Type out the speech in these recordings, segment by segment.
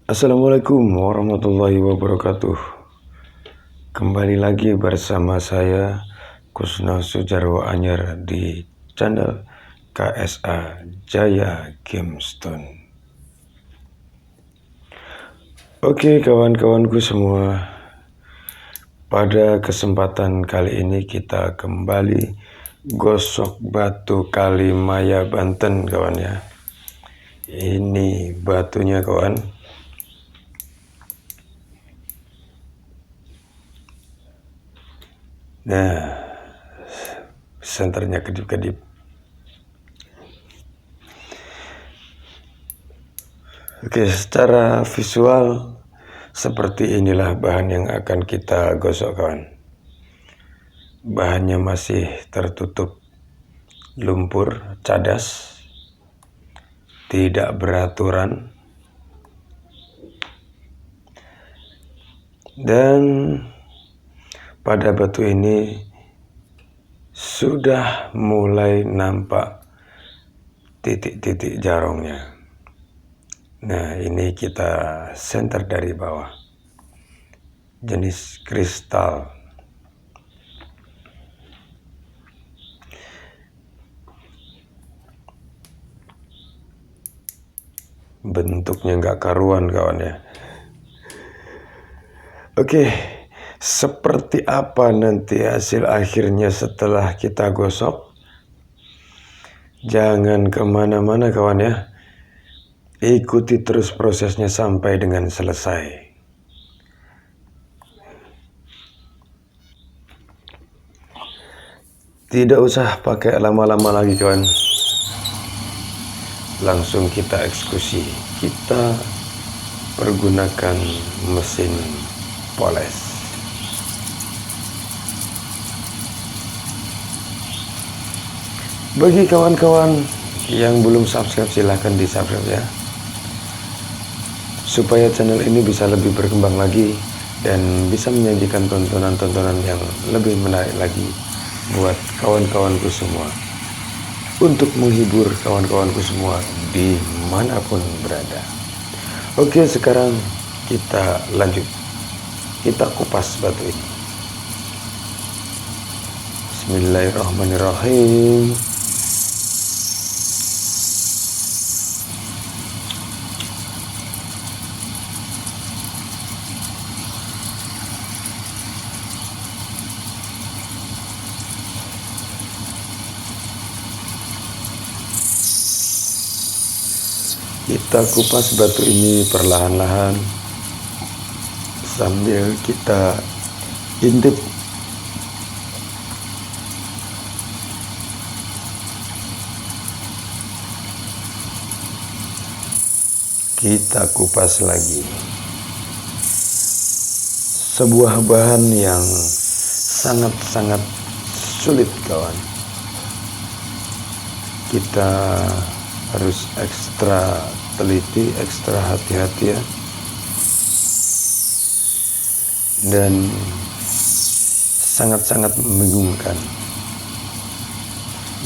Assalamualaikum warahmatullahi wabarakatuh. Kembali lagi bersama saya Kusno Sujarwo Anyar di channel KSA Jaya Gamestone. Oke kawan-kawanku semua, pada kesempatan kali ini kita kembali gosok batu Kalimaya Banten kawan ya. Ini batunya kawan. Nah, senternya kedip-kedip. Oke, secara visual seperti inilah bahan yang akan kita gosok kawan. Bahannya masih tertutup lumpur cadas, tidak beraturan, dan pada batu ini sudah mulai nampak titik-titik jarongnya. Nah, ini kita senter dari bawah. Jenis kristal. Bentuknya nggak karuan kawan ya. Oke, seperti apa nanti hasil akhirnya setelah kita gosok? Jangan kemana-mana kawan ya. Ikuti terus prosesnya sampai dengan selesai. Tidak usah pakai lama-lama lagi kawan. Langsung kita eksekusi. Kita pergunakan mesin poles. Bagi kawan-kawan yang belum subscribe, silahkan di subscribe ya, supaya channel ini bisa lebih berkembang lagi dan bisa menyajikan tontonan-tontonan yang lebih menarik lagi buat kawan-kawanku semua, untuk menghibur kawan-kawanku semua dimanapun berada. Oke, sekarang kita lanjut, kita kupas batu ini. Bismillahirrahmanirrahim. Kita kupas batu ini perlahan-lahan sambil kita intip. Kita kupas lagi. Sebuah bahan yang sangat-sangat sulit kawan. Kita harus ekstra teliti, ekstra hati-hati ya. Dan sangat-sangat membingungkan.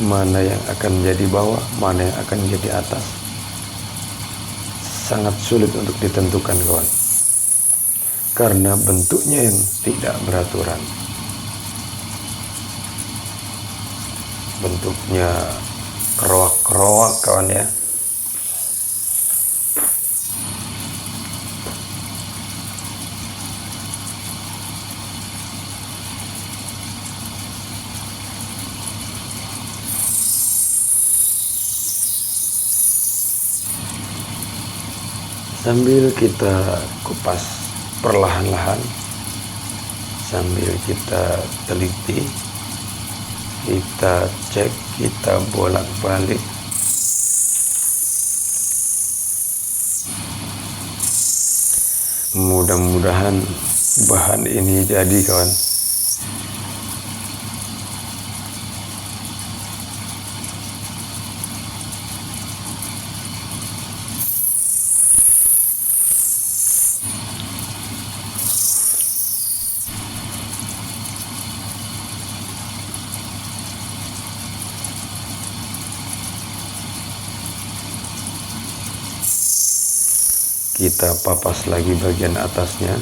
Mana yang akan menjadi bawah, mana yang akan menjadi atas. Sangat sulit untuk ditentukan kawan. Karena bentuknya yang tidak beraturan. Bentuknya keroak-keroak kawan ya. Sambil kita kupas perlahan-lahan, sambil kita teliti, kita cek, kita bolak-balik. Mudah-mudahan bahan ini jadi kawan. kita papas lagi bagian atasnya.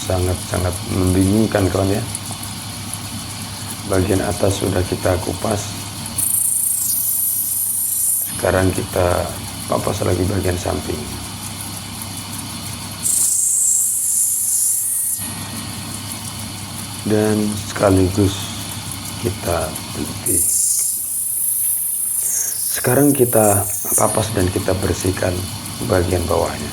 Sangat-sangat membingungkan kawan ya. Bagian atas sudah kita kupas, sekarang kita papas lagi bagian samping. Dan sekaligus kita teliti. Sekarang kita papas dan kita bersihkan bagian bawahnya.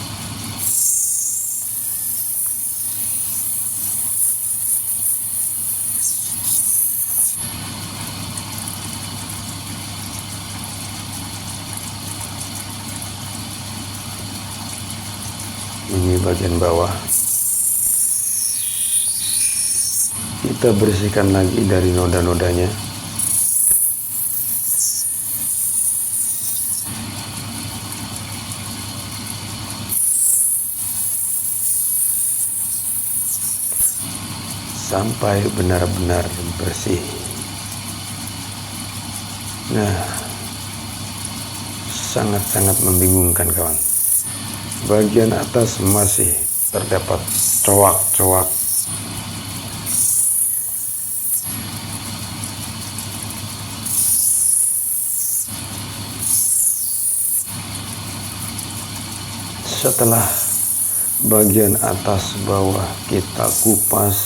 Ini bagian bawah. Kita bersihkan lagi dari noda-nodanya. Sampai benar-benar bersih. Nah, sangat-sangat membingungkan kawan. Bagian atas masih terdapat coak-coak. Setelah bagian atas bawah kita kupas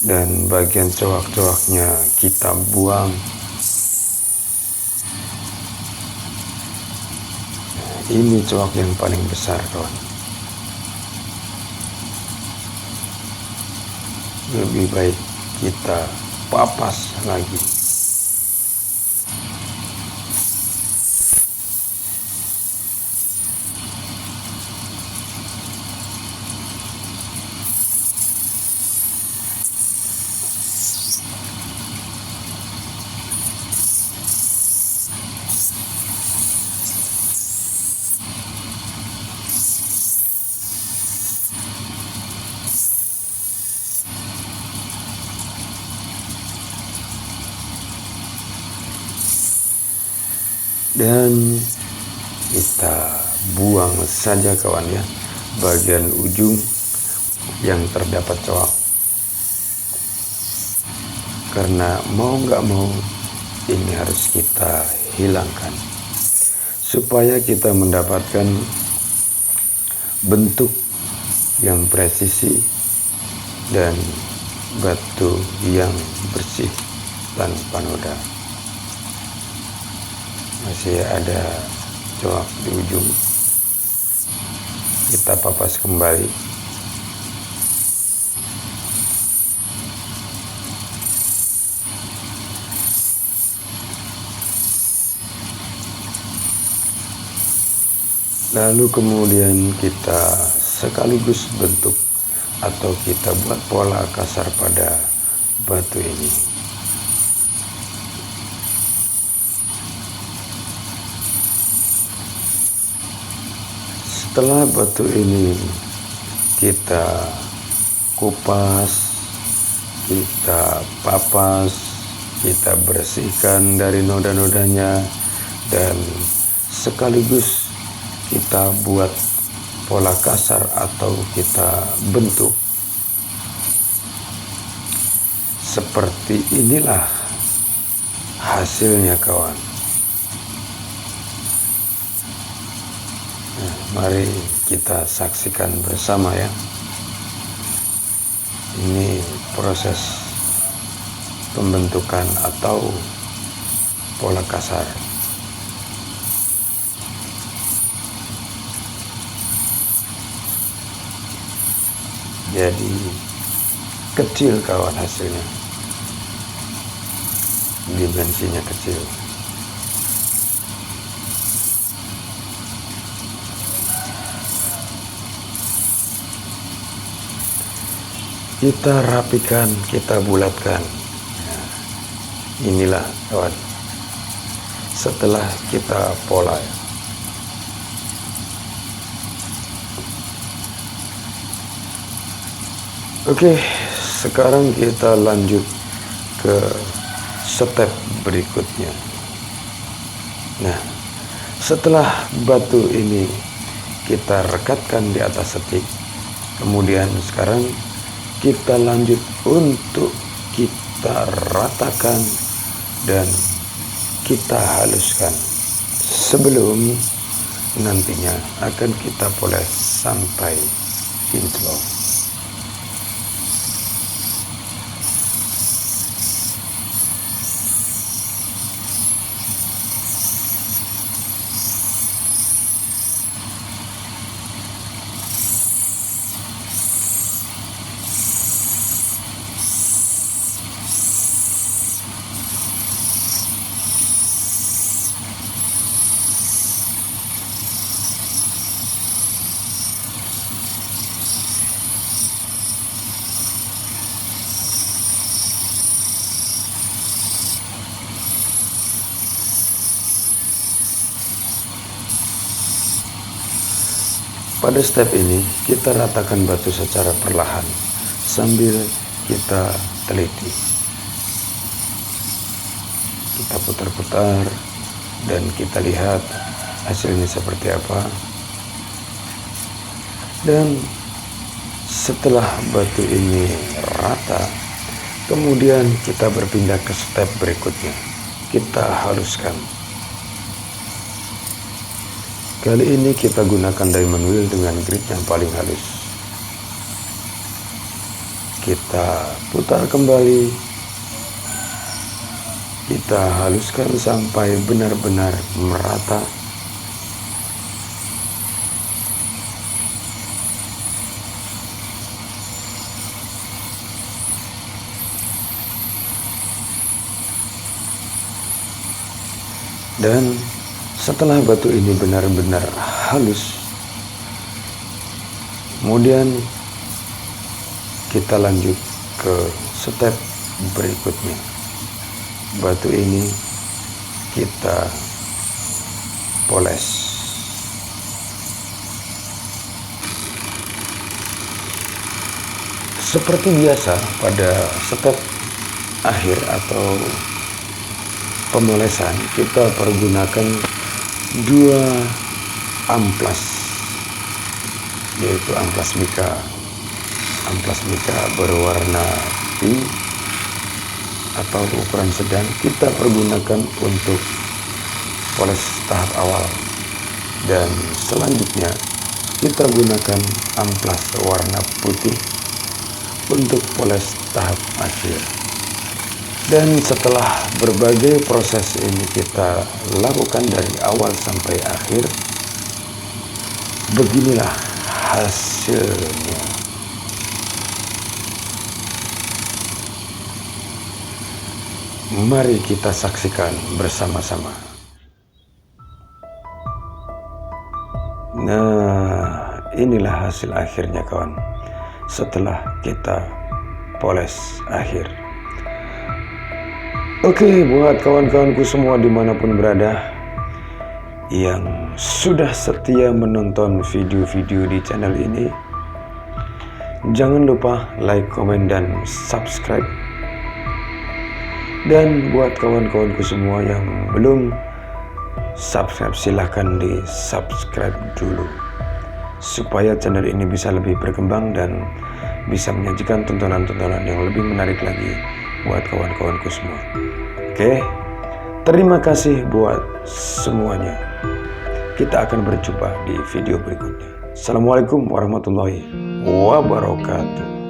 dan bagian coak-coaknya kita buang, ini coak yang paling besar kawan. Lebih baik kita papas lagi. Dan kita buang saja kawan ya, bagian ujung yang terdapat coak. Karena mau nggak mau ini harus kita hilangkan supaya kita mendapatkan bentuk yang presisi dan batu yang bersih tanpa noda. Masih ada coak di ujung, kita papas kembali. Lalu kemudian kita sekaligus bentuk atau kita buat pola kasar pada batu ini. Setelah batu ini kita kupas, kita papas, kita bersihkan dari noda-nodanya, dan sekaligus kita buat pola kasar atau kita bentuk. Seperti inilah hasilnya kawan. Nah, mari kita saksikan bersama ya. Ini proses pembentukan atau pola kasar. Jadi kecil kawan hasilnya, dimensinya kecil. Kita rapikan, kita bulatkan. Nah, inilah kawan, setelah kita pola. Oke, sekarang kita lanjut ke step berikutnya. Nah, setelah batu ini kita rekatkan di atas setik, kemudian sekarang kita lanjut untuk kita ratakan dan kita haluskan sebelum nantinya akan kita poles sampai kinclong. Pada step ini kita ratakan batu secara perlahan sambil kita teliti. Kita putar-putar dan kita lihat hasilnya seperti apa. Dan setelah batu ini rata, kemudian kita berpindah ke step berikutnya. Kita haluskan. Kali ini kita gunakan diamond wheel dengan grit yang paling halus. Kita putar kembali. Kita haluskan sampai benar-benar merata. Dan setelah batu ini benar-benar halus, kemudian kita lanjut ke step berikutnya. Batu ini kita poles. Seperti biasa pada step akhir atau pemolesan, kita pergunakan 2 amplas, yaitu amplas mika berwarna pink atau ukuran sedang. Kita pergunakan untuk poles tahap awal, dan selanjutnya kita gunakan amplas warna putih untuk poles tahap akhir. Dan setelah berbagai proses ini kita lakukan dari awal sampai akhir, beginilah hasilnya. Mari kita saksikan bersama-sama. Nah, inilah hasil akhirnya kawan, setelah kita poles akhir. Oke, buat kawan-kawanku semua dimanapun berada yang sudah setia menonton video-video di channel ini, jangan lupa like, komen, dan subscribe. Dan buat kawan-kawanku semua yang belum subscribe, silahkan di subscribe dulu supaya channel ini bisa lebih berkembang dan bisa menyajikan tontonan-tontonan yang lebih menarik lagi buat kawan-kawanku semua. Oke, terima kasih buat semuanya. Kita akan berjumpa di video berikutnya. Assalamualaikum warahmatullahi wabarakatuh.